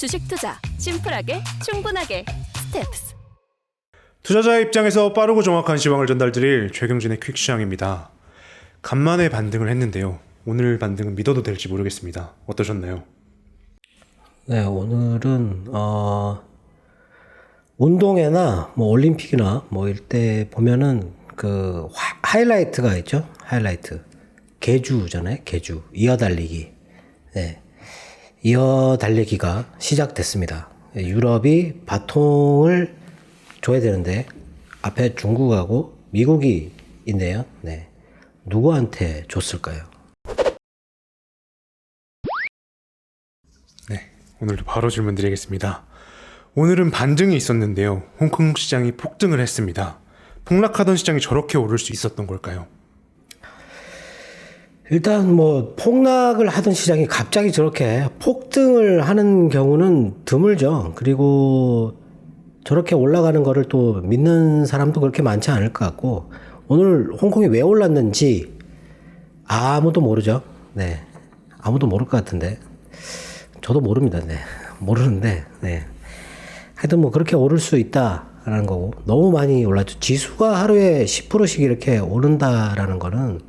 주식 투자 심플하게 충분하게 스텝스. 투자자의 입장에서 빠르고 정확한 시황을 전달드릴 최경진의 퀵시황입니다. 간만에 반등을 했는데요. 오늘 반등은 믿어도 될지 모르겠습니다. 어떠셨나요? 네, 오늘은 운동회나 뭐 올림픽이나 뭐 이럴 때 보면은 그 하이라이트가 있죠. 하이라이트. 계주잖아요. 계주. 이어달리기. 네. 이어달리기가 시작됐습니다. 유럽이 바통을 줘야 되는데 앞에 중국하고 미국이 있네요. 네. 누구한테 줬을까요? 네, 오늘도 바로 질문 드리겠습니다. 오늘은 반등이 있었는데요. 홍콩 시장이 폭등을 했습니다. 폭락하던 시장이 저렇게 오를 수 있었던 걸까요? 일단 뭐 폭락을 하던 시장이 갑자기 저렇게 폭등을 하는 경우는 드물죠. 그리고 저렇게 올라가는 거를 또 믿는 사람도 그렇게 많지 않을 것 같고, 오늘 홍콩이 왜 올랐는지 아무도 모르죠. 네, 아무도 모를 것 같은데, 저도 모릅니다. 네, 모르는데, 네, 하여튼 뭐 그렇게 오를 수 있다라는 거고, 너무 많이 올랐죠. 지수가 하루에 10%씩 이렇게 오른다라는 거는,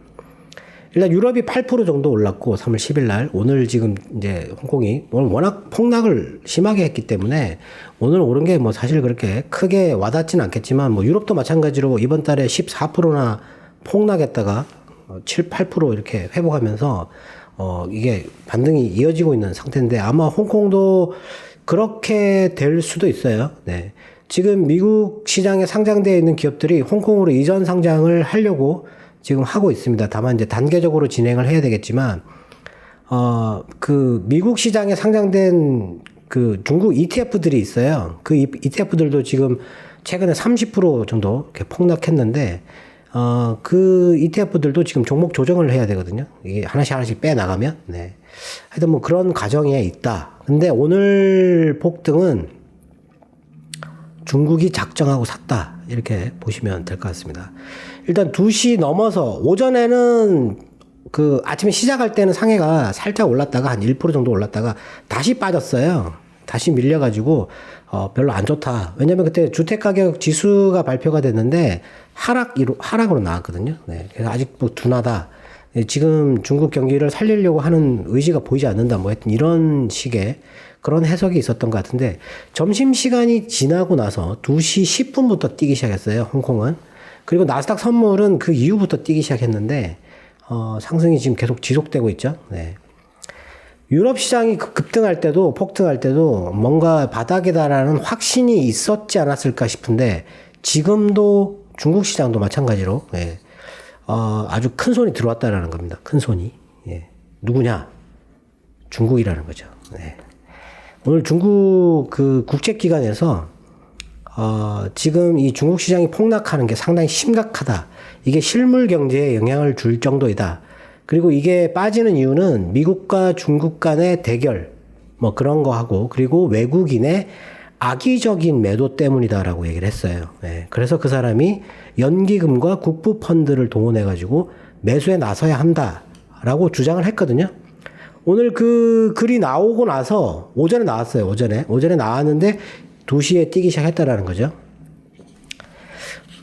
일단 유럽이 8% 정도 올랐고 3월 10일 날, 오늘 지금 이제 홍콩이 오늘 워낙 폭락을 심하게 했기 때문에 오늘 오른 게 뭐 사실 그렇게 크게 와닿지는 않겠지만, 뭐 유럽도 마찬가지로 이번 달에 14%나 폭락했다가 7, 8% 이렇게 회복하면서 이게 반등이 이어지고 있는 상태인데, 아마 홍콩도 그렇게 될 수도 있어요. 네. 지금 미국 시장에 상장되어 있는 기업들이 홍콩으로 이전 상장을 하려고 지금 하고 있습니다. 다만 이제 단계적으로 진행을 해야 되겠지만, 그 미국 시장에 상장된 그 중국 ETF들이 있어요. 그 ETF들도 지금 최근에 30% 정도 이렇게 폭락했는데, 그 ETF들도 지금 종목 조정을 해야 되거든요. 이게 하나씩 빼 나가면, 네. 하여튼 뭐 그런 과정에 있다. 근데 오늘 폭등은 중국이 작정하고 샀다, 이렇게 보시면 될 것 같습니다. 일단 2시 넘어서, 오전에는 그 아침에 시작할 때는 상해가 살짝 올랐다가 한 1% 정도 올랐다가 다시 빠졌어요. 다시 밀려가지고 별로 안 좋다. 왜냐면 그때 주택가격 지수가 발표가 됐는데 하락으로 나왔거든요. 네, 그래서 아직 뭐 둔하다. 지금 중국 경기를 살리려고 하는 의지가 보이지 않는다. 뭐 하여튼 이런 식의 그런 해석이 있었던 것 같은데, 점심시간이 지나고 나서 2시 10분부터 뛰기 시작했어요, 홍콩은. 그리고 나스닥 선물은 그 이후부터 뛰기 시작했는데, 상승이 지금 계속 지속되고 있죠. 네. 유럽 시장이 급등할 때도, 폭등할 때도 뭔가 바닥이다라는 확신이 있었지 않았을까 싶은데, 지금도 중국 시장도 마찬가지로, 네. 아주 큰 손이 들어왔다라는 겁니다. 큰 손이. 예. 누구냐? 중국이라는 거죠. 네. 오늘 중국 그 국제기관에서 지금 이 중국 시장이 폭락하는 게 상당히 심각하다. 이게 실물 경제에 영향을 줄 정도이다. 그리고 이게 빠지는 이유는 미국과 중국 간의 대결, 뭐 그런 거 하고, 그리고 외국인의 악의적인 매도 때문이다라고 얘기를 했어요. 네. 그래서 그 사람이 연기금과 국부펀드를 동원해가지고 매수에 나서야 한다라고 주장을 했거든요. 오늘 그 글이 나오고 나서 오전에 나왔어요. 오전에 나왔는데 2시에 뛰기 시작했다라는 거죠.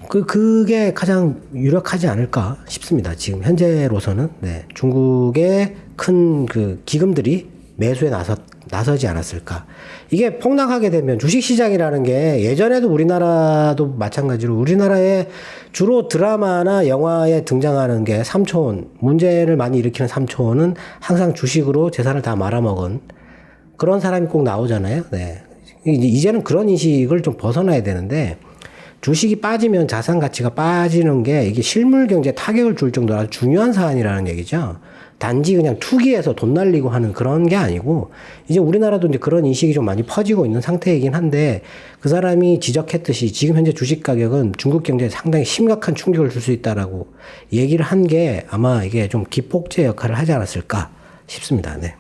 그게 가장 유력하지 않을까 싶습니다. 지금 현재로서는. 네. 중국의 큰 그 기금들이 매수에 나서지 않았을까. 이게 폭락하게 되면 주식시장이라는 게, 예전에도 우리나라도 마찬가지로 우리나라에 주로 드라마나 영화에 등장하는 게 3초원, 문제를 많이 일으키는 3초원은 항상 주식으로 재산을 다 말아먹은 그런 사람이 꼭 나오잖아요. 네. 이제는 그런 인식을 좀 벗어나야 되는데, 주식이 빠지면 자산 가치가 빠지는 게 이게 실물 경제에 타격을 줄 정도로 아주 중요한 사안이라는 얘기죠. 단지 그냥 투기해서 돈 날리고 하는 그런 게 아니고, 이제 우리나라도 이제 그런 인식이 좀 많이 퍼지고 있는 상태이긴 한데, 그 사람이 지적했듯이 지금 현재 주식 가격은 중국 경제에 상당히 심각한 충격을 줄 수 있다라고 얘기를 한 게 아마 이게 좀 기폭제 역할을 하지 않았을까 싶습니다. 네.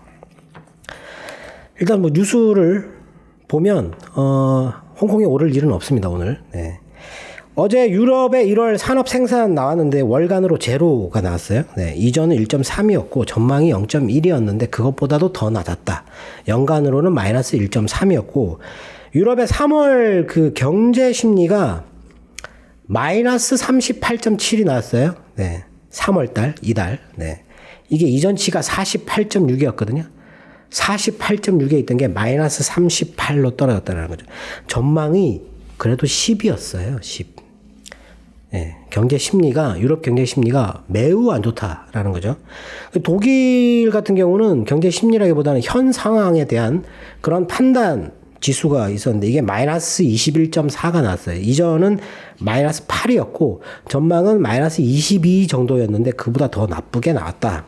일단 뭐 뉴스를 보면 홍콩이 오를 일은 없습니다, 오늘. 네. 어제 유럽의 1월 산업 생산 나왔는데 월간으로 제로가 나왔어요. 네, 이전은 1.3이었고 전망이 0.1이었는데 그것보다도 더 낮았다. 연간으로는 마이너스 1.3이었고 유럽의 3월 그 경제 심리가 마이너스 38.7이 나왔어요. 네, 3월 달, 이달. 네, 이게 이전치가 48.6이었거든요. 48.6에 있던 게 마이너스 38로 떨어졌다는 거죠. 전망이 그래도 10이었어요. 10. 예, 경제 심리가 유럽 경제 심리가 매우 안 좋다라는 거죠. 독일 같은 경우는 경제 심리라기보다는 현 상황에 대한 그런 판단 지수가 있었는데 이게 마이너스 21.4가 나왔어요. 이전은 마이너스 8이었고 전망은 마이너스 22 정도였는데 그보다 더 나쁘게 나왔다.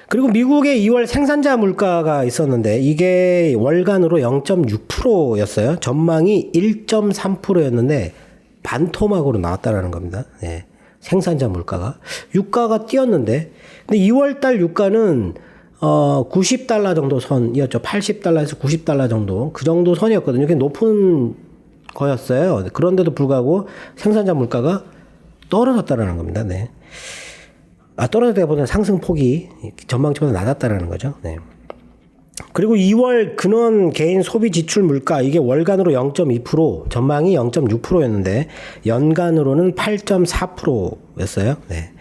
그리고 미국의 2월 생산자 물가가 있었는데 이게 월간으로 0.6%였어요. 전망이 1.3%였는데 반토막으로 나왔다라는 겁니다. 네. 생산자 물가가. 유가가 뛰었는데 근데 2월 달 유가는 90달러 정도 선이었죠. 80달러에서 90달러 정도. 그 정도 선이었거든요. 그게 높은 거였어요. 그런데도 불구하고 생산자 물가가 떨어졌다라는 겁니다. 네. 떨어졌다기보다는 상승폭이 전망치보다 낮았다라는 거죠. 네. 그리고 2월 근원 개인 소비 지출 물가 이게 월간으로 0.2%, 전망이 0.6%였는데 연간으로는 8.4%였어요. 네.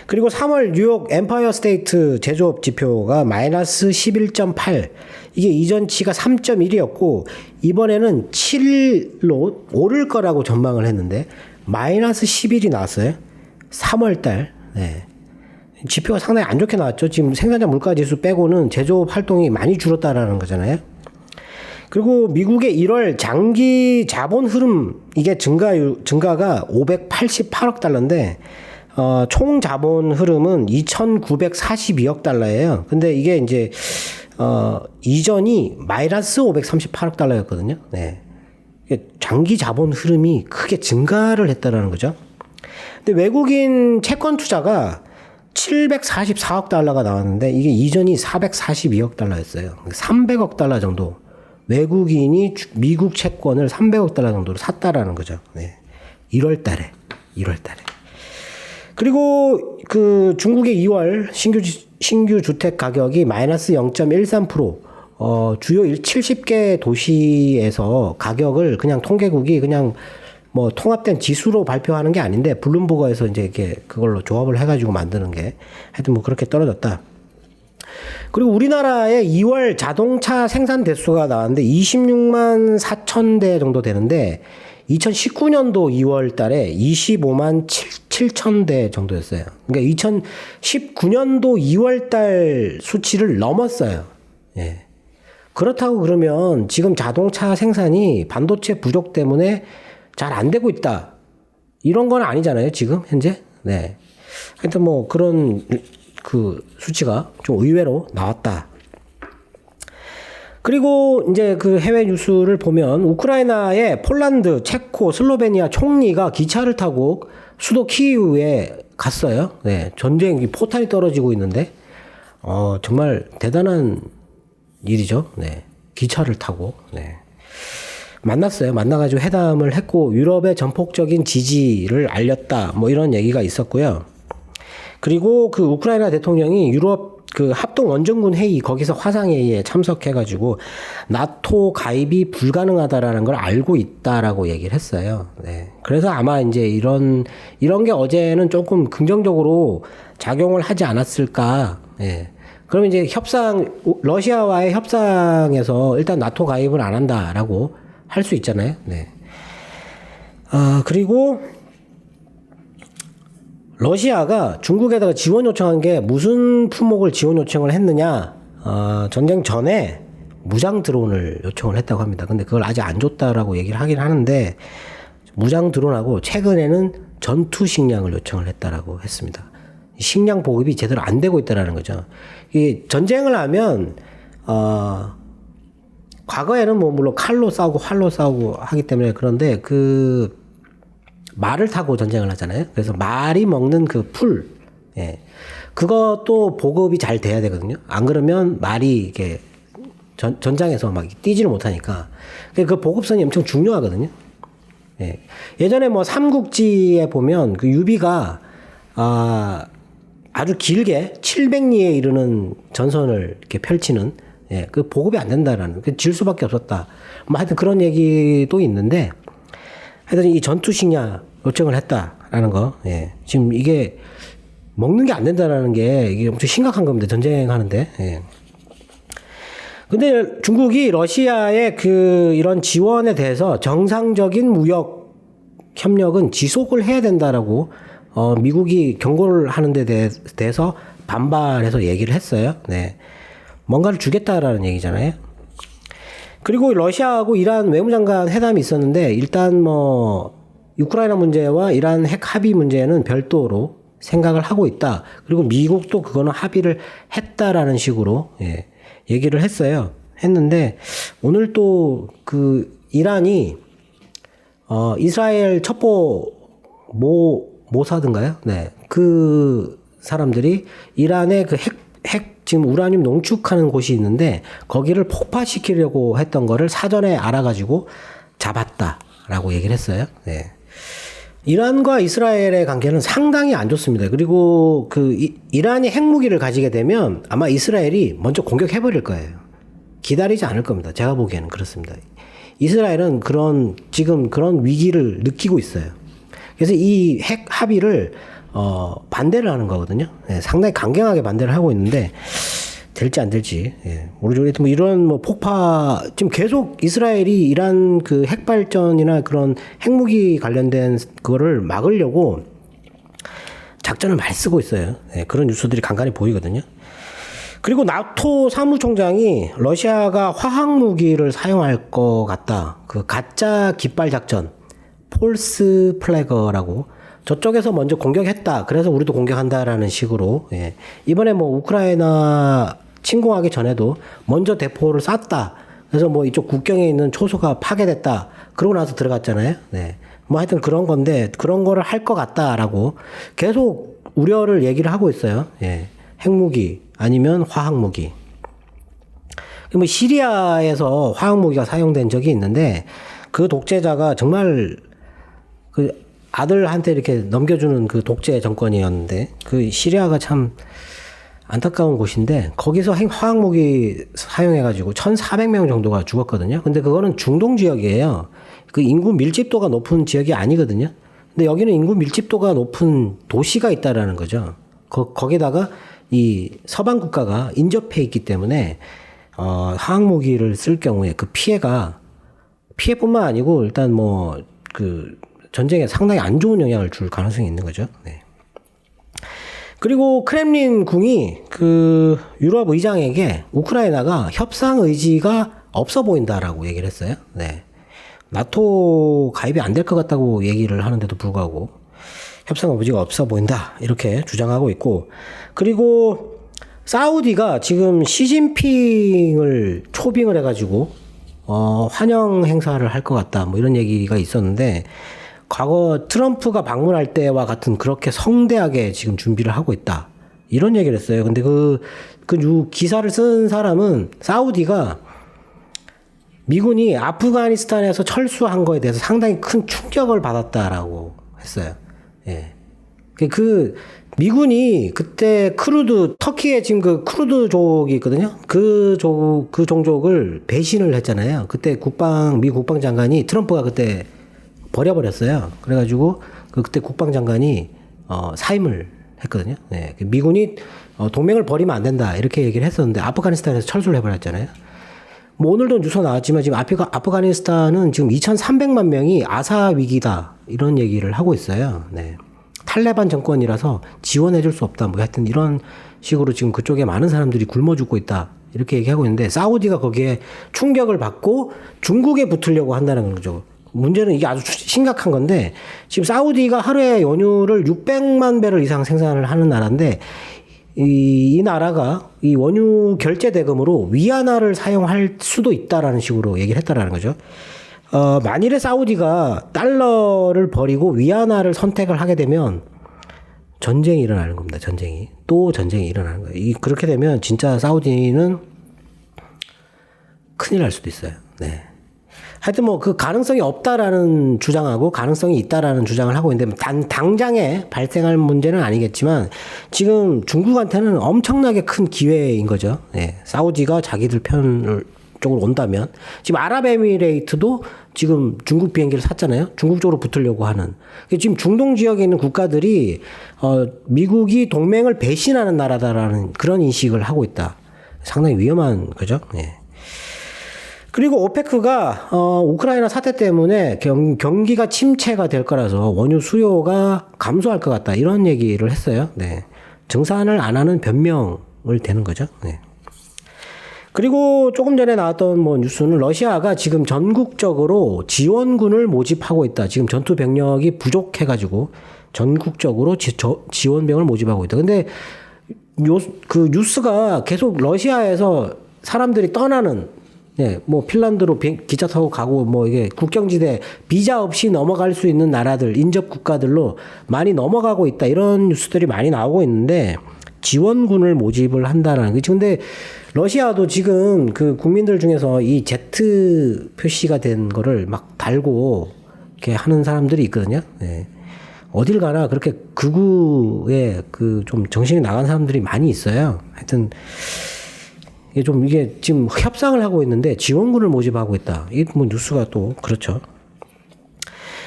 그리고 3월 뉴욕 엠파이어 스테이트 제조업 지표가 마이너스 11.8. 이게 이전치가 3.1이었고 이번에는 7로 오를 거라고 전망을 했는데 마이너스 11이 나왔어요. 3월 달. 네. 지표가 상당히 안 좋게 나왔죠. 지금 생산자 물가 지수 빼고는 제조업 활동이 많이 줄었다라는 거잖아요. 그리고 미국의 1월 장기 자본 흐름 이게 증가가 588억 달러인데 총 자본 흐름은 2,942억 달러예요. 근데 이게 이제 이전이 마이너스 538억 달러였거든요. 네. 장기 자본 흐름이 크게 증가를 했다라는 거죠. 근데 외국인 채권 투자가 744억 달러가 나왔는데 이게 이전이 442억 달러였어요. 300억 달러 정도 외국인이 미국 채권을 300억 달러 정도로 샀다라는 거죠. 네. 1월 달에. 그리고 그 중국의 2월 신규 주택 가격이 마이너스 0.13%. 주요 70개 도시에서 가격을 그냥 통계국이 그냥 뭐 통합된 지수로 발표하는 게 아닌데 블룸버그에서 이제 이렇게 그걸로 조합을 해가지고 만드는 게 하여튼 뭐 그렇게 떨어졌다. 그리고 우리나라의 2월 자동차 생산 대수가 나왔는데 26만 4천 대 정도 되는데 2019년도 2월 달에 25만 7천 대 정도였어요. 그러니까 2019년도 2월 달 수치를 넘었어요. 예. 그렇다고 그러면 지금 자동차 생산이 반도체 부족 때문에 잘 안 되고 있다. 이런 건 아니잖아요, 지금, 현재? 네. 하여튼 뭐 그런 그 수치가 좀 의외로 나왔다. 그리고 이제 그 해외 뉴스를 보면 우크라이나의 폴란드, 체코, 슬로베니아 총리가 기차를 타고 수도 키이우에 갔어요. 네. 전쟁 포탄이 떨어지고 있는데, 정말 대단한 일이죠. 네. 기차를 타고, 네. 만났어요. 만나가지고 회담을 했고 유럽의 전폭적인 지지를 알렸다. 뭐 이런 얘기가 있었고요. 그리고 그 우크라이나 대통령이 유럽 그 합동 원정군 회의 거기서 화상회의에 참석해가지고 나토 가입이 불가능하다라는 걸 알고 있다라고 얘기를 했어요. 네. 그래서 아마 이제 이런 게 어제는 조금 긍정적으로 작용을 하지 않았을까. 네. 그럼 이제 러시아와의 협상에서 일단 나토 가입을 안 한다라고 할 수 있잖아요. 네. 그리고 러시아가 중국에다가 지원 요청한 게 무슨 품목을 지원 요청을 했느냐? 전쟁 전에 무장 드론을 요청을 했다고 합니다. 근데 그걸 아직 안 줬다라고 얘기를 하긴 하는데 무장 드론하고 최근에는 전투 식량을 요청을 했다라고 했습니다. 식량 보급이 제대로 안 되고 있다라는 거죠. 이 전쟁을 하면 과거에는 뭐 물론 칼로 싸우고 활로 싸우고 하기 때문에 그런데 그 말을 타고 전쟁을 하잖아요. 그래서 말이 먹는 그 풀, 예, 그것도 보급이 잘 돼야 되거든요. 안 그러면 말이 이게 전장에서 막 뛰지를 못하니까 그 보급선이 엄청 중요하거든요. 예. 예전에 뭐 삼국지에 보면 그 유비가 아주 길게 700리에 이르는 전선을 이렇게 펼치는 예, 그 보급이 안 된다라는 질 수밖에 없었다. 뭐 하여튼 그런 얘기도 있는데 하여튼 이 전투식량 요청을 했다라는 거. 예. 지금 이게 먹는 게 안 된다라는 게 이게 엄청 심각한 겁니다. 전쟁하는데. 예. 근데 중국이 러시아의 그 이런 지원에 대해서 정상적인 무역 협력은 지속을 해야 된다라고 미국이 경고를 하는 데 대해서 반발해서 얘기를 했어요. 네. 뭔가를 주겠다라는 얘기잖아요. 그리고 러시아하고 이란 외무장관 회담이 있었는데 일단 뭐 우크라이나 문제와 이란 핵 합의 문제는 별도로 생각을 하고 있다. 그리고 미국도 그거는 합의를 했다라는 식으로 예, 얘기를 했는데 오늘 또 그 이란이 이스라엘 첩보 모사드인가요? 네. 그 사람들이 이란의 그 핵 지금 우라늄 농축하는 곳이 있는데 거기를 폭파시키려고 했던 거를 사전에 알아가지고 잡았다라고 얘기를 했어요. 네. 이란과 이스라엘의 관계는 상당히 안 좋습니다. 그리고 그 이란이 핵무기를 가지게 되면 아마 이스라엘이 먼저 공격해버릴 거예요. 기다리지 않을 겁니다. 제가 보기에는 그렇습니다. 이스라엘은 지금 그런 위기를 느끼고 있어요. 그래서 이 핵 합의를 반대를 하는 거거든요. 예, 상당히 강경하게 반대를 하고 있는데 될지 안 될지 모르죠. 뭐 이런 뭐 폭파 지금 계속 이스라엘이 이란 그 핵 발전이나 그런 핵무기 관련된 그거를 막으려고 작전을 많이 쓰고 있어요. 예, 그런 뉴스들이 간간히 보이거든요. 그리고 나토 사무총장이 러시아가 화학무기를 사용할 것 같다. 그 가짜 깃발 작전, 폴스 플래거라고 저쪽에서 먼저 공격했다. 그래서 우리도 공격한다라는 식으로 예. 이번에 뭐 우크라이나 침공하기 전에도 먼저 대포를 쐈다. 그래서 뭐 이쪽 국경에 있는 초소가 파괴됐다. 그러고 나서 들어갔잖아요. 네. 뭐 하여튼 그런 건데 그런 거를 할 것 같다라고 계속 우려를 얘기를 하고 있어요. 예. 핵무기 아니면 화학무기. 뭐 시리아에서 화학무기가 사용된 적이 있는데 그 독재자가 정말 그 아들한테 이렇게 넘겨주는 그 독재 정권이었는데 그 시리아가 참 안타까운 곳인데 거기서 화학무기 사용해가지고 1,400명 정도가 죽었거든요. 근데 그거는 중동 지역이에요. 그 인구 밀집도가 높은 지역이 아니거든요. 근데 여기는 인구 밀집도가 높은 도시가 있다라는 거죠. 거기다가 이 서방 국가가 인접해 있기 때문에 화학무기를 쓸 경우에 그 피해뿐만 아니고 일단 뭐 그 전쟁에 상당히 안 좋은 영향을 줄 가능성이 있는 거죠. 네. 그리고 크렘린 궁이 그 유럽 의장에게 우크라이나가 협상 의지가 없어 보인다라고 얘기를 했어요. 네. 나토 가입이 안 될 것 같다고 얘기를 하는데도 불구하고 협상 의지가 없어 보인다 이렇게 주장하고 있고 그리고 사우디가 지금 시진핑을 초빙을 해가지고 환영 행사를 할 것 같다 뭐 이런 얘기가 있었는데 과거 트럼프가 방문할 때와 같은 그렇게 성대하게 지금 준비를 하고 있다. 이런 얘기를 했어요. 근데 그 기사를 쓴 사람은 사우디가 미군이 아프가니스탄에서 철수한 거에 대해서 상당히 큰 충격을 받았다라고 했어요. 예. 그 미군이 그때 터키에 지금 그 쿠르드족이 있거든요. 그 종족을 배신을 했잖아요. 그때 미 국방장관이 트럼프가 그때 버려버렸어요. 그래가지고 그때 국방장관이 사임을 했거든요. 네. 미군이 동맹을 버리면 안 된다 이렇게 얘기를 했었는데 아프가니스탄에서 철수를 해버렸잖아요. 뭐 오늘도 뉴스 나왔지만 지금 아프가니스탄은 지금 2,300만 명이 아사 위기다 이런 얘기를 하고 있어요. 네. 탈레반 정권이라서 지원해줄 수 없다. 뭐 하여튼 이런 식으로 지금 그쪽에 많은 사람들이 굶어 죽고 있다 이렇게 얘기하고 있는데 사우디가 거기에 충격을 받고 중국에 붙으려고 한다는 거죠. 문제는 이게 아주 심각한 건데 지금 사우디가 하루에 원유를 600만 배럴 이상 생산을 하는 나라인데 이 나라가 이 원유 결제 대금으로 위안화를 사용할 수도 있다라는 식으로 얘기를 했다라는 거죠. 만일에 사우디가 달러를 버리고 위안화를 선택을 하게 되면 전쟁이 일어나는 겁니다. 전쟁이 일어나는 거예요. 그렇게 되면 진짜 사우디는 큰일 날 수도 있어요. 네. 하여튼 뭐 그 가능성이 없다라는 주장하고 가능성이 있다라는 주장을 하고 있는데 당장에 발생할 문제는 아니겠지만 지금 중국한테는 엄청나게 큰 기회인 거죠. 예. 사우디가 자기들 편을 쪽으로 온다면 지금 아랍에미레이트도 지금 중국 비행기를 샀잖아요. 중국 쪽으로 붙으려고 하는. 지금 중동 지역에 있는 국가들이 미국이 동맹을 배신하는 나라다라는 그런 인식을 하고 있다. 상당히 위험한 거죠. 예. 그리고 오페크가 우크라이나 사태 때문에 경기가 침체가 될 거라서 원유 수요가 감소할 것 같다 이런 얘기를 했어요. 네. 증산을 안 하는 변명을 대는 거죠. 네. 그리고 조금 전에 나왔던 뭐 뉴스는 러시아가 지금 전국적으로 지원군을 모집하고 있다. 지금 전투 병력이 부족해가지고 전국적으로 지원병을 모집하고 있다. 근데 그 뉴스가 계속 러시아에서 사람들이 떠나는 네, 뭐 핀란드로 기차 타고 가고 뭐 이게 국경지대 비자 없이 넘어갈 수 있는 나라들 인접 국가들로 많이 넘어가고 있다 이런 뉴스들이 많이 나오고 있는데 지원군을 모집을 한다라는 거지. 근데 러시아도 지금 그 국민들 중에서 이 Z 표시가 된 거를 막 달고 이렇게 하는 사람들이 있거든요. 네. 어딜 가나 그렇게 극우에 그 좀 정신이 나간 사람들이 많이 있어요. 하여튼. 이게 지금 협상을 하고 있는데 지원군을 모집하고 있다. 이게 뭐 뉴스가 또 그렇죠.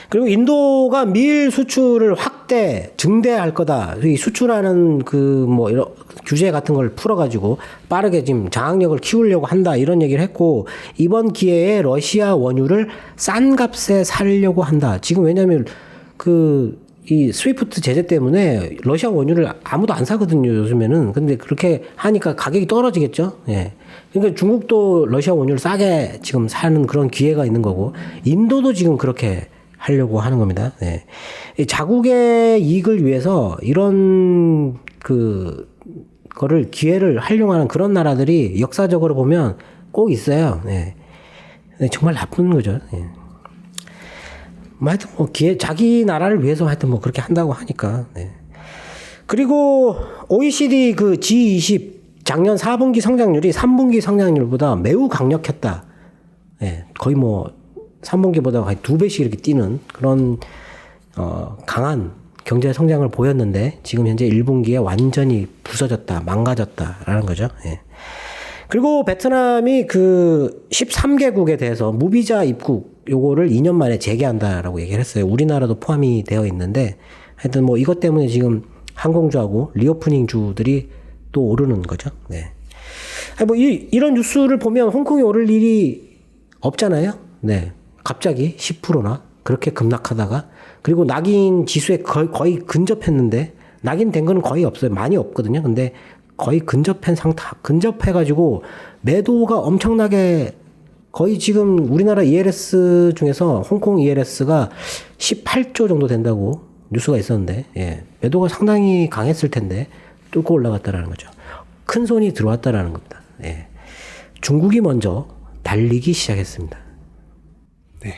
그리고 인도가 밀 수출을 증대할 거다. 이 수출하는 그 뭐 이런 규제 같은 걸 풀어가지고 빠르게 지금 장악력을 키우려고 한다. 이런 얘기를 했고 이번 기회에 러시아 원유를 싼 값에 사려고 한다. 지금 왜냐하면 이 스위프트 제재 때문에 러시아 원유를 아무도 안 사거든요, 요즘에는. 근데 그렇게 하니까 가격이 떨어지겠죠? 예. 그러니까 중국도 러시아 원유를 싸게 지금 사는 그런 기회가 있는 거고, 인도도 지금 그렇게 하려고 하는 겁니다. 예. 자국의 이익을 위해서 이런 거를 기회를 활용하는 그런 나라들이 역사적으로 보면 꼭 있어요. 예. 정말 나쁜 거죠. 예. 하여튼 뭐 자기 나라를 위해서 하여튼 뭐 그렇게 한다고 하니까. 네. 그리고 OECD 그 G20 작년 4분기 성장률이 3분기 성장률보다 매우 강력했다. 네. 거의 뭐 3분기보다 거의 2배씩 이렇게 뛰는 그런 강한 경제 성장을 보였는데 지금 현재 1분기에 완전히 부서졌다, 망가졌다라는 거죠. 네. 그리고 베트남이 그 13개국에 대해서 무비자 입국 요거를 2년 만에 재개한다라고 얘기를 했어요. 우리나라도 포함이 되어 있는데 하여튼 뭐 이것 때문에 지금 항공주하고 리오프닝 주들이 또 오르는 거죠. 네. 뭐 이런 뉴스를 보면 홍콩이 오를 일이 없잖아요. 네. 갑자기 10%나 그렇게 급락하다가 그리고 낙인 지수에 거의 근접했는데 낙인된 거는 거의 없어요. 많이 없거든요. 근데 거의 근접해가지고 매도가 엄청나게 거의 지금 우리나라 ELS 중에서 홍콩 ELS가 18조 정도 된다고 뉴스가 있었는데, 예. 매도가 상당히 강했을 텐데 뚫고 올라갔다라는 거죠. 큰 손이 들어왔다라는 겁니다. 예. 중국이 먼저 달리기 시작했습니다. 네.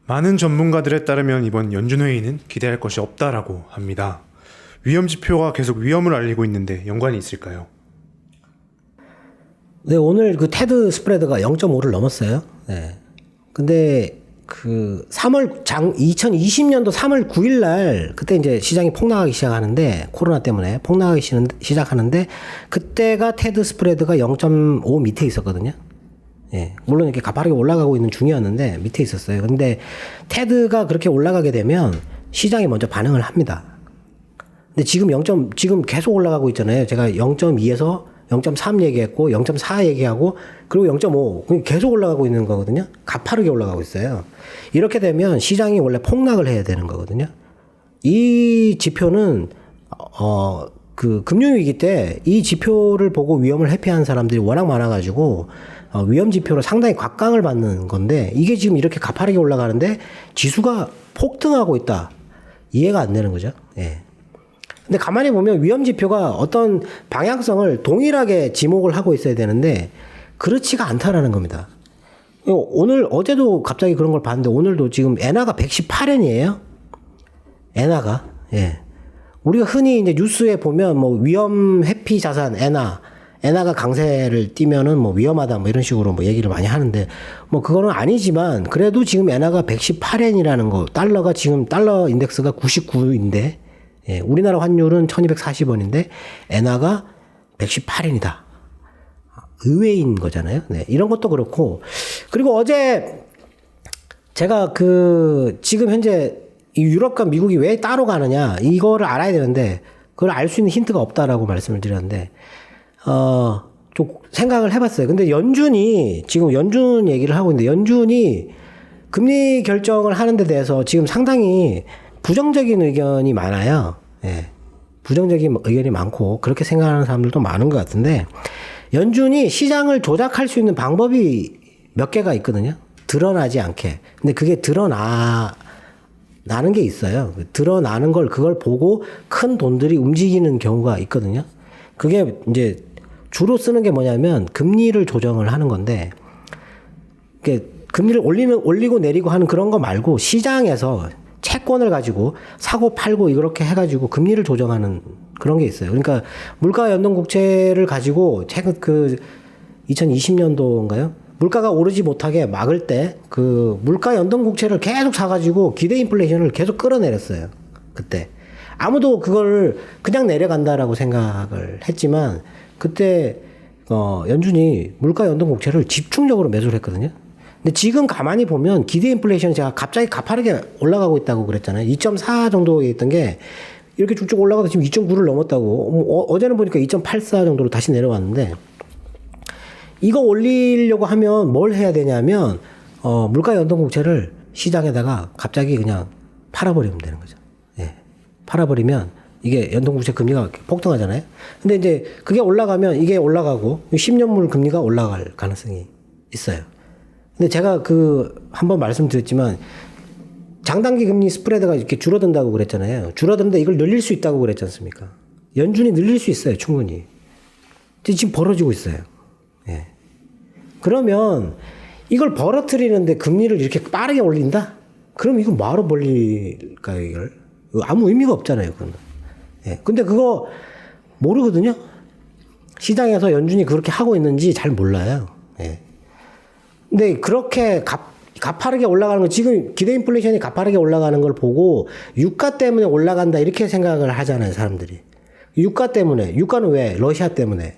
많은 전문가들에 따르면 이번 연준회의는 기대할 것이 없다라고 합니다. 위험 지표가 계속 위험을 알리고 있는데 연관이 있을까요? 네, 오늘 그 테드 스프레드가 0.5를 넘었어요. 네. 근데 2020년도 3월 9일 날 그때 이제 시장이 폭락하기 시작하는데 코로나 때문에 폭락하기 시작하는데 그때가 테드 스프레드가 0.5 밑에 있었거든요. 예. 물론 이렇게 가파르게 올라가고 있는 중이었는데 밑에 있었어요. 근데 테드가 그렇게 올라가게 되면 시장이 먼저 반응을 합니다. 근데 지금 지금 계속 올라가고 있잖아요. 제가 0.2에서 0.3 얘기했고 0.4 얘기하고 그리고 0.5 계속 올라가고 있는 거거든요. 가파르게 올라가고 있어요. 이렇게 되면 시장이 원래 폭락을 해야 되는 거거든요. 이 지표는 그 금융위기 때 이 지표를 보고 위험을 회피하는 사람들이 워낙 많아가지고 위험 지표로 상당히 곽강을 받는 건데 이게 지금 이렇게 가파르게 올라가는데 지수가 폭등하고 있다. 이해가 안 되는 거죠. 예. 근데 가만히 보면 위험 지표가 어떤 방향성을 동일하게 지목을 하고 있어야 되는데 그렇지가 않다라는 겁니다. 어제도 갑자기 그런 걸 봤는데 오늘도 지금 엔화가 118엔이에요. 엔화가. 예. 우리가 흔히 이제 뉴스에 보면 뭐 위험 회피 자산 엔화, 엔화가 강세를 띠면은 뭐 위험하다 뭐 이런 식으로 뭐 얘기를 많이 하는데 뭐 그거는 아니지만 그래도 지금 엔화가 118엔이라는 거, 달러가 지금 달러 인덱스가 99인데 예, 우리나라 환율은 1240원인데 엔화가 118엔이다. 의외인 거잖아요. 네, 이런 것도 그렇고 그리고 어제 제가 지금 현재 이 유럽과 미국이 왜 따로 가느냐 이거를 알아야 되는데 그걸 알 수 있는 힌트가 없다라고 말씀을 드렸는데 좀 생각을 해봤어요. 근데 지금 연준 얘기를 하고 있는데 연준이 금리 결정을 하는 데 대해서 지금 상당히 부정적인 의견이 많아요. 예. 부정적인 의견이 많고 그렇게 생각하는 사람들도 많은 것 같은데 연준이 시장을 조작할 수 있는 방법이 몇 개가 있거든요. 드러나지 않게. 근데 그게 나는 게 있어요. 드러나는 그걸 보고 큰 돈들이 움직이는 경우가 있거든요. 그게 이제 주로 쓰는 게 뭐냐면 금리를 조정을 하는 건데, 금리를 올리고 내리고 하는 그런 거 말고 시장에서 채권을 가지고 사고 팔고 이렇게 해가지고 금리를 조정하는 그런 게 있어요. 그러니까 물가 연동 국채를 가지고 최근 2020년도인가요? 물가가 오르지 못하게 막을 때 물가 연동 국채를 계속 사가지고 기대 인플레이션을 계속 끌어내렸어요. 그때 아무도 그걸 그냥 내려간다라고 생각을 했지만 그때 연준이 물가 연동 국채를 집중적으로 매수를 했거든요. 근데 지금 가만히 보면 기대 인플레이션이 제가 갑자기 가파르게 올라가고 있다고 그랬잖아요. 2.4 정도에 있던 게 이렇게 쭉쭉 올라가서 지금 2.9를 넘었다고. 어제는 보니까 2.84 정도로 다시 내려왔는데 이거 올리려고 하면 뭘 해야 되냐면 물가 연동 국채를 시장에다가 갑자기 그냥 팔아버리면 되는 거죠. 예. 팔아버리면 이게 연동 국채 금리가 폭등하잖아요. 근데 이제 그게 올라가면 이게 올라가고 10년물 금리가 올라갈 가능성이 있어요. 근데 제가 한번 말씀드렸지만 장단기 금리 스프레드가 이렇게 줄어든다고 그랬잖아요. 줄어드는데 이걸 늘릴 수 있다고 그랬지 않습니까? 연준이 늘릴 수 있어요, 충분히. 근데 지금 벌어지고 있어요. 예. 그러면 이걸 벌어뜨리는데 금리를 이렇게 빠르게 올린다? 그럼 이거 뭐하러 벌릴까요, 이걸? 아무 의미가 없잖아요, 그건. 예. 근데 그거 모르거든요? 시장에서 연준이 그렇게 하고 있는지 잘 몰라요. 예. 근데 그렇게 가파르게 올라가는 거, 지금 기대 인플레이션이 가파르게 올라가는 걸 보고 유가 때문에 올라간다 이렇게 생각을 하잖아요, 사람들이. 유가 때문에. 유가는 왜? 러시아 때문에.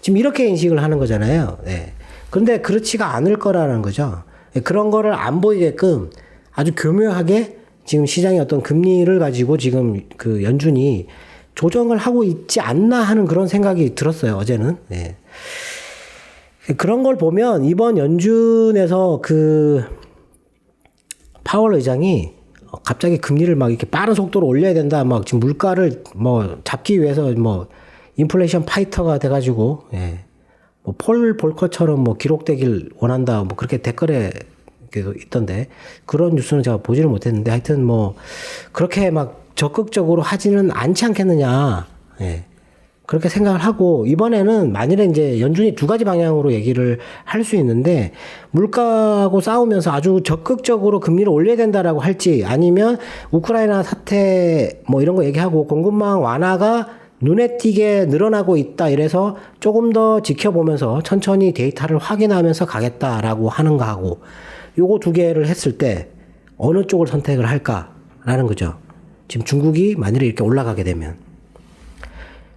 지금 이렇게 인식을 하는 거잖아요. 네. 그런데 그렇지가 않을 거라는 거죠. 그런 거를 안 보이게끔 아주 교묘하게 지금 시장의 어떤 금리를 가지고 지금 연준이 조정을 하고 있지 않나 하는 그런 생각이 들었어요, 어제는. 네. 그런 걸 보면 이번 연준에서 파월 의장이 갑자기 금리를 막 이렇게 빠른 속도로 올려야 된다. 막 지금 물가를 잡기 위해서 인플레이션 파이터가 돼가지고, 예. 폴 볼커처럼 기록되길 원한다. 그렇게 댓글에 있던데, 그런 뉴스는 제가 보지를 못했는데, 하여튼 그렇게 막 적극적으로 하지는 않지 않겠느냐. 예. 그렇게 생각을 하고, 이번에는 만일에 이제 연준이 두 가지 방향으로 얘기를 할 수 있는데, 물가하고 싸우면서 아주 적극적으로 금리를 올려야 된다라고 할지, 아니면 우크라이나 사태 이런 거 얘기하고 공급망 완화가 눈에 띄게 늘어나고 있다 이래서 조금 더 지켜보면서 천천히 데이터를 확인하면서 가겠다라고 하는 거하고 요거 두 개를 했을 때 어느 쪽을 선택을 할까라는 거죠. 지금 중국이 만일에 이렇게 올라가게 되면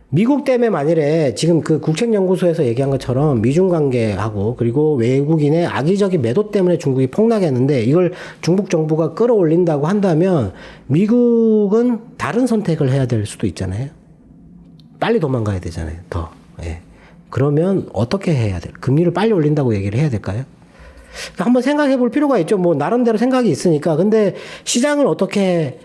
미국 때문에 만일에 지금 국책연구소에서 얘기한 것처럼 미중 관계하고 그리고 외국인의 악의적인 매도 때문에 중국이 폭락했는데 이걸 중국 정부가 끌어올린다고 한다면 미국은 다른 선택을 해야 될 수도 있잖아요. 빨리 도망가야 되잖아요. 더. 예. 그러면 어떻게 해야 돼요? 금리를 빨리 올린다고 얘기를 해야 될까요? 한번 생각해 볼 필요가 있죠. 나름대로 생각이 있으니까. 근데 시장을 어떻게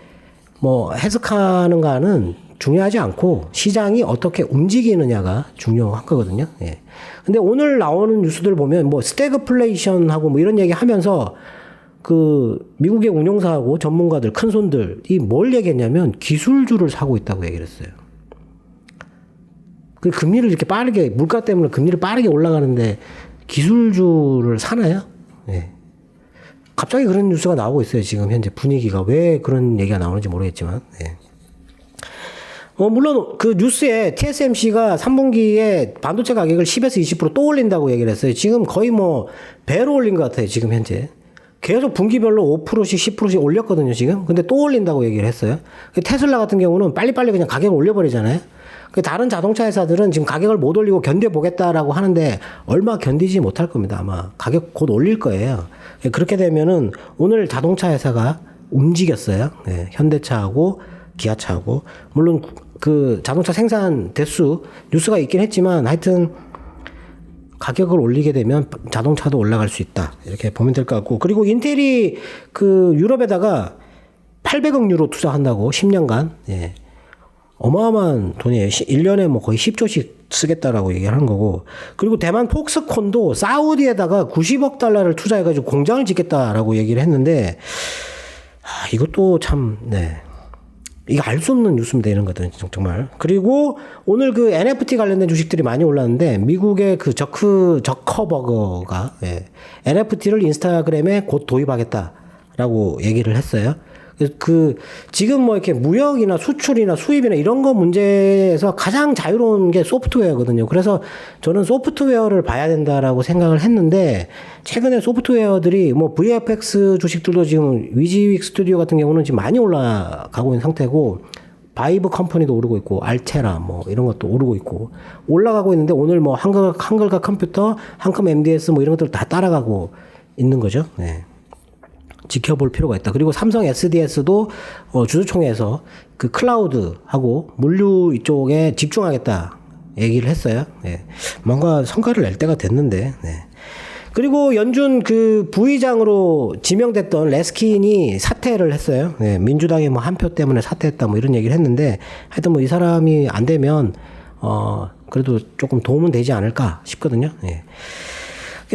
해석하는가는 중요하지 않고 시장이 어떻게 움직이느냐가 중요한 거거든요. 예. 근데 오늘 나오는 뉴스들 보면 스태그플레이션하고 이런 얘기 하면서 미국의 운용사하고 전문가들, 큰 손들이 뭘 얘기했냐면 기술주를 사고 있다고 얘기를 했어요. 금리를 이렇게 빠르게, 물가 때문에 금리를 빠르게 올라가는데 기술주를 사나요? 예. 갑자기 그런 뉴스가 나오고 있어요. 지금 현재 분위기가. 왜 그런 얘기가 나오는지 모르겠지만. 예. 물론 그 뉴스에 TSMC가 3분기에 반도체 가격을 10에서 20%또 올린다고 얘기를 했어요. 지금 거의 뭐 배로 올린 것 같아요. 지금 현재. 계속 분기별로 5%씩 10%씩 올렸거든요. 지금. 근데 또 올린다고 얘기를 했어요. 테슬라 같은 경우는 빨리빨리 그냥 가격을 올려버리잖아요. 다른 자동차 회사들은 지금 가격을 못 올리고 견뎌보겠다라고 하는데 얼마 견디지 못할 겁니다. 아마 가격 곧 올릴 거예요. 그렇게 되면은 오늘 자동차 회사가 움직였어요. 네, 현대차하고 기아차하고. 물론 그 자동차 생산 대수 뉴스가 있긴 했지만 하여튼 가격을 올리게 되면 자동차도 올라갈 수 있다. 이렇게 보면 될 것 같고. 그리고 인텔이 그 유럽에다가 800억 유로 투자한다고 10년간. 예. 어마어마한 돈이에요. 1년에 뭐 거의 10조씩 쓰겠다라고 얘기하는 거고. 그리고 대만 폭스콘도 사우디에다가 90억 달러를 투자해가지고 공장을 짓겠다라고 얘기를 했는데, 이것도 참, 네. 이거 알 수 없는 뉴스입니다. 이런 것들은 정말. 그리고 오늘 그 NFT 관련된 주식들이 많이 올랐는데, 미국의 그 저커버거가 예, NFT를 인스타그램에 곧 도입하겠다라고 얘기를 했어요. 그 지금 뭐 이렇게 무역이나 수출이나 수입이나 이런 거 문제에서 가장 자유로운 게 소프트웨어거든요. 그래서 저는 소프트웨어를 봐야 된다라고 생각을 했는데, 최근에 소프트웨어들이 뭐 VFX 주식들도 지금 위지윅 스튜디오 같은 경우는 지금 많이 올라가고 있는 상태고, 바이브 컴퍼니도 오르고 있고, 알테라 뭐 이런 것도 오르고 있고 올라가고 있는데, 오늘 뭐 한글과 컴퓨터, 한컴 MDS 뭐 이런 것들 다 따라가고 있는 거죠. 네. 지켜볼 필요가 있다. 그리고 삼성 SDS도 주주총회에서 그 클라우드하고 물류 이쪽에 집중하겠다 얘기를 했어요. 네. 뭔가 성과를 낼 때가 됐는데. 네. 그리고 연준 그 부의장으로 지명됐던 레스킨이 사퇴를 했어요. 네. 민주당의 뭐 한 표 때문에 사퇴했다 뭐 이런 얘기를 했는데, 하여튼 뭐 이 사람이 안 되면 그래도 조금 도움은 되지 않을까 싶거든요. 네.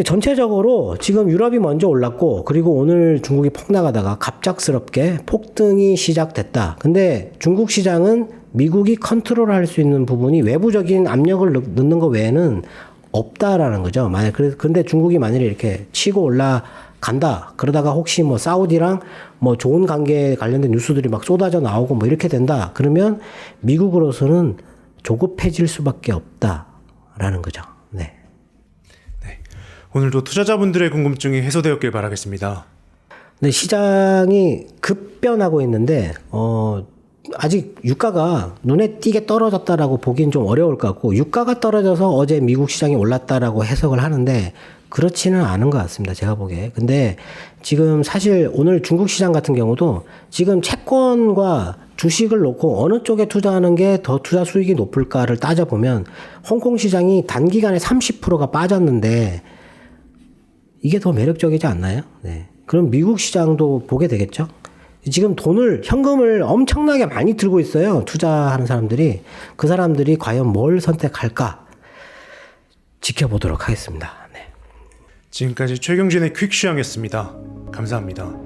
전체적으로 지금 유럽이 먼저 올랐고, 그리고 오늘 중국이 폭락하다가 갑작스럽게 폭등이 시작됐다. 근데 중국 시장은 미국이 컨트롤할 수 있는 부분이 외부적인 압력을 넣는 것 외에는 없다라는 거죠. 근데 중국이 만약에 이렇게 치고 올라간다. 그러다가 혹시 뭐 사우디랑 뭐 좋은 관계에 관련된 뉴스들이 막 쏟아져 나오고 뭐 이렇게 된다. 그러면 미국으로서는 조급해질 수밖에 없다라는 거죠. 네. 오늘도 투자자분들의 궁금증이 해소되었길 바라겠습니다. 네, 시장이 급변하고 있는데 아직 유가가 눈에 띄게 떨어졌다라고 보기엔 좀 어려울 것 같고, 유가가 떨어져서 어제 미국 시장이 올랐다라고 해석을 하는데 그렇지는 않은 것 같습니다. 제가 보기에. 근데 지금 사실 오늘 중국 시장 같은 경우도 지금 채권과 주식을 놓고 어느 쪽에 투자하는 게 더 투자 수익이 높을까를 따져보면 홍콩 시장이 단기간에 30%가 빠졌는데 이게 더 매력적이지 않나요? 네. 그럼 미국 시장도 보게 되겠죠? 지금 현금을 엄청나게 많이 들고 있어요. 투자하는 사람들이. 그 사람들이 과연 뭘 선택할까? 지켜보도록 하겠습니다. 네. 지금까지 최경진의 퀵시황이었습니다. 감사합니다.